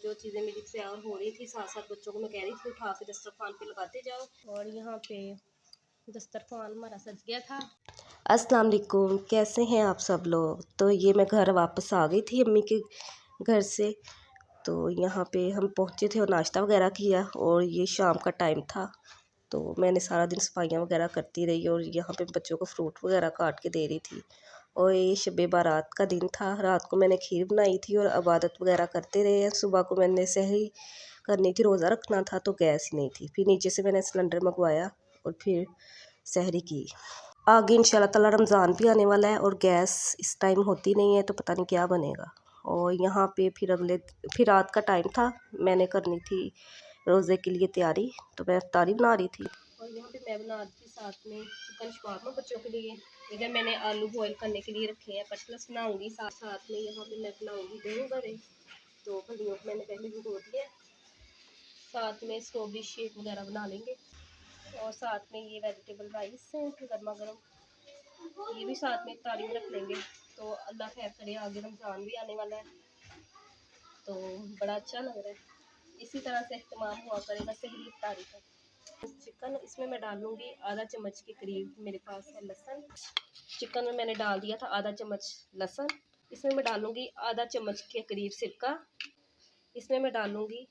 जो चीज़ें मेरी तैयार हो रही थी, साथ साथ बच्चों को मैं कह रही थी उठा के दस्तरखान पे लगाते जाओ। और यहाँ पे दस्तरखान हमारा सज गया था। अस्सलाम वालेकुम, कैसे हैं आप सब लोग। तो ये मैं घर वापस आ गई थी अम्मी के घर से। तो यहाँ पे हम पहुँचे थे और नाश्ता वगैरह किया और ये शाम का टाइम था। तो मैंने सारा दिन सफाइयाँ वगैरह करती रही और यहाँ पे बच्चों को फ्रूट वगैरह काट के दे रही थी। और ये शब बारात का दिन था। रात को मैंने खीर बनाई थी और इबादत वगैरह करते रहे हैं। सुबह को मैंने सहरी करनी थी, रोज़ा रखना था, तो गैस ही नहीं थी। फिर नीचे से मैंने सिलेंडर मंगवाया और फिर सहरी की। आगे इंशाल्लाह ताला रमज़ान भी आने वाला है और गैस इस टाइम होती नहीं है, तो पता नहीं क्या बनेगा। और यहाँ पे फिर रात का टाइम था, मैंने करनी थी रोज़े के लिए तैयारी, तो मैं इफ्तारी बना रही थी। और यहाँ पे मैं बना रही थी साथ में चिकन शवारमा बच्चों के लिए। इधर मैंने आलू बॉईल करने के लिए रखे हैं, पटलस बनाऊंगी। साथ साथ में यहाँ पे मैं बनाऊंगी दही बड़े। तो फलियों को मैंने पहले भिगो दिया। साथ में स्ट्रॉबेरी शेक वगैरह बना लेंगे। और साथ में ये वेजिटेबल राइस है गर्मा गर्म, ये भी साथ में इफ्तारी में रख लेंगे। तो अल्लाह खैर करे, आगे रमज़ान भी आने वाला है, तो बड़ा अच्छा लग रहा है। इसी तरह से इख्तिमाम हुआ करेगा सहरी इफ्तारी का। चिकन इसमें मैं डालूंगी आधा चम्मच के करीब, मेरे पास है लहसुन। चिकन में मैंने डाल दिया था आधा चम्मच लहसुन। इसमें मैं डालूंगी आधा चम्मच के करीब सिरका। इसमें मैं डालूंगी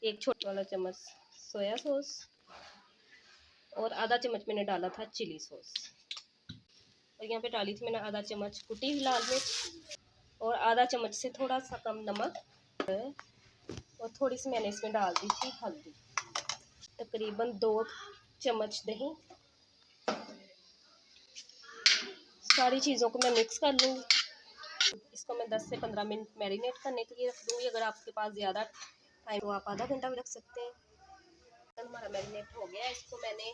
एक छोटा वाला चम्मच सोया सॉस और आधा चम्मच मैंने डाला था चिली सॉस। और यहाँ पे डाली थी मैंने आधा चम्मच कुटी हुई लाल मिर्च और आधा चम्मच से थोड़ा सा कम नमक और थोड़ी सी मैंने इसमें डाल दी थी हल्दी। तकरीबन 2 चम्मच दही। सारी चीज़ों को मैं मिक्स कर लूँगी। इसको मैं 10 से 15 मिनट मैरिनेट करने के लिए रख दूँगी। अगर आपके पास ज़्यादा टाइम तो आप आधा घंटा भी रख सकते हैं। हमारा मैरिनेट हो गया है, इसको मैंने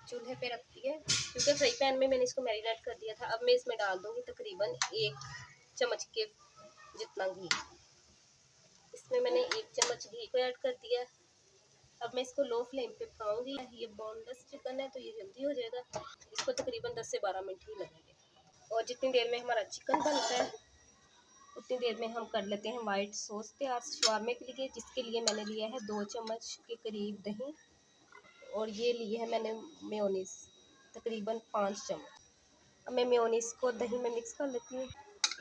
चूल्हे पे रख दिया है क्योंकि फ्राई पैन में मैंने इसको मैरिनेट कर दिया था। अब मैं इसमें डाल दूँगी तकरीबन 1 चम्मच के जितना घी। इसमें मैंने 1 चम्मच घी को ऐड कर दिया। अब मैं इसको लो फ्लेम पे पकाऊंगी। ये बोनलेस चिकन है तो ये जल्दी हो जाएगा। इसको तकरीबन 10 से 12 मिनट ही लगेंगे। और जितनी देर में हमारा चिकन बनता है उतनी देर में हम कर लेते हैं वाइट सॉस तैयार शवारमे के लिए, जिसके लिए मैंने लिया है 2 चम्मच के करीब दही और ये लिए है मैंने मेयोनीज़ तकरीबन 5 चम्मच। अब मैं मेयोनीज़ को दही में मिक्स कर लेती हूँ।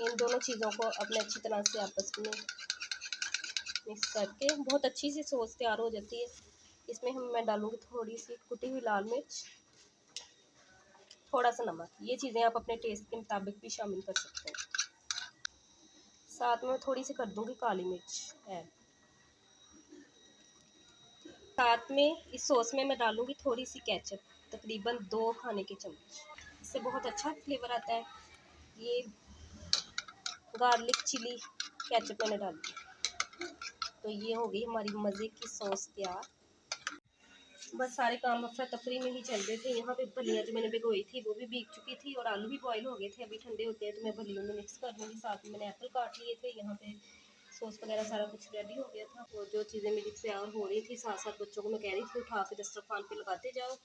इन दोनों चीज़ों को अब मैं अच्छी तरह से आपस में मिक्स करके बहुत अच्छी सी सॉस तैयार हो जाती है। इसमें मैं डालूँगी थोड़ी सी कुटी हुई लाल मिर्च, थोड़ा सा नमक। ये चीज़ें आप अपने टेस्ट के मुताबिक भी शामिल कर सकते हैं। साथ में थोड़ी सी कर दूँगी काली मिर्च ऐड। साथ में इस सॉस में मैं डालूँगी थोड़ी सी केचप, तकरीबन 2 खाने के चम्मच। इससे बहुत अच्छा फ्लेवर आता है। ये गार्लिक चिली केचप मैंने डाली। तो ये हो गई हमारी मज़े की सॉस तैयार। बस सारे काम अफरा तफरी में ही चल रहे थे। यहाँ पे फलियाँ जो मैंने भिगोई थी वो भी भीग चुकी थी और आलू भी बॉईल हो गए थे। अभी ठंडे होते हैं तो मैं फलियों में मिक्स कर दूँगी। साथ में मैंने एप्पल काट लिए थे। यहाँ पे सॉस वगैरह सारा कुछ रेडी हो गया था। और जो चीज़ें मेरी तैयार हो रही थी, साथ साथ बच्चों को मैं कह रही थी उठा के दस्तरखान पे लगाते जाओ।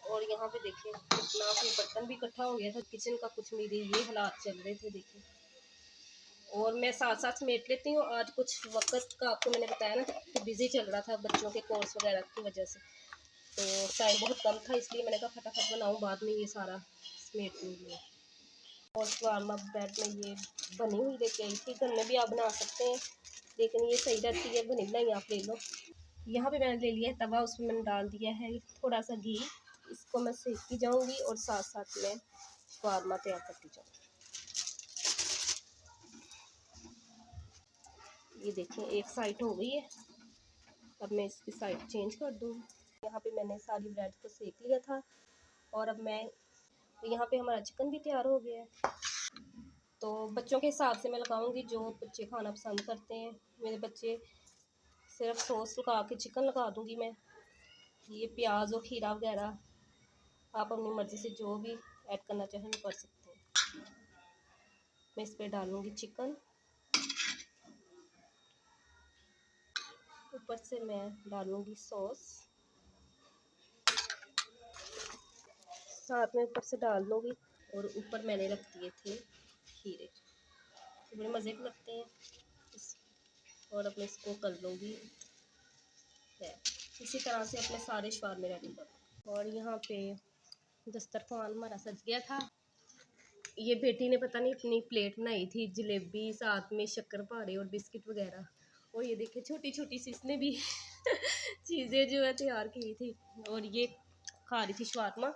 और यहाँ पे देखिए कितना फिर बर्तन भी इकट्ठा हो गया था। किचन का कुछ मेरे ये हालात चल रहे थे देखिए। और मैं साथ साथ समेट लेती हूँ। आज कुछ वक्त का आपको मैंने बताया ना कि बिज़ी चल रहा था बच्चों के कोर्स वगैरह की वजह से, तो टाइम बहुत कम था, इसलिए मैंने कहा फटाफट बनाऊँ, बाद में ये सारा समेट लूँगी। और शवारमा ब्रेड में ये बनी हुई लेके आई थी। घर में भी आप बना सकते हैं, लेकिन ये सही रहती है बनी बनाई आप ले लो। यहाँ पे मैंने ले लिया है तवा, उसमें मैंने डाल दिया है थोड़ा सा घी। इसको मैं सेकती जाऊँगी और साथ साथ मैं शवारमा तैयार करती जाऊँगी। ये देखिए एक साइड हो गई है। अब मैं इसकी साइड चेंज कर दूँगी। यहाँ पे मैंने सारी ब्रेड को सेक लिया था और अब मैं यहाँ पे हमारा चिकन भी तैयार हो गया है। तो बच्चों के हिसाब से मैं लगाऊंगी, जो बच्चे खाना पसंद करते हैं। मेरे बच्चे सिर्फ सॉस लगा के चिकन लगा दूंगी मैं। ये प्याज और खीरा वगैरह आप अपनी मर्ज़ी से जो भी ऐड करना चाहें वो कर सकते हैं। मैं इस पर डालूंगी चिकन, ऊपर से मैं डालूंगी सॉस, साथ में ऊपर से डाल दूँगी। और ऊपर मैंने रख दिए थे खीरे, बड़े मज़े के लगते हैं। और अपने इसको कर लूँगी है। इसी तरह से अपने सारे शवारमे रेडी करूँ। और यहाँ पे दस्तरखान हमारा सज गया था। ये बेटी ने पता नहीं अपनी प्लेट बनाई थी, जलेबी साथ में शक्करपारे और बिस्किट वगैरह। और ये देखिए छोटी छोटी सी इसने भी चीज़ें जो है तैयार की थी। और ये खा रही थी शवारमा।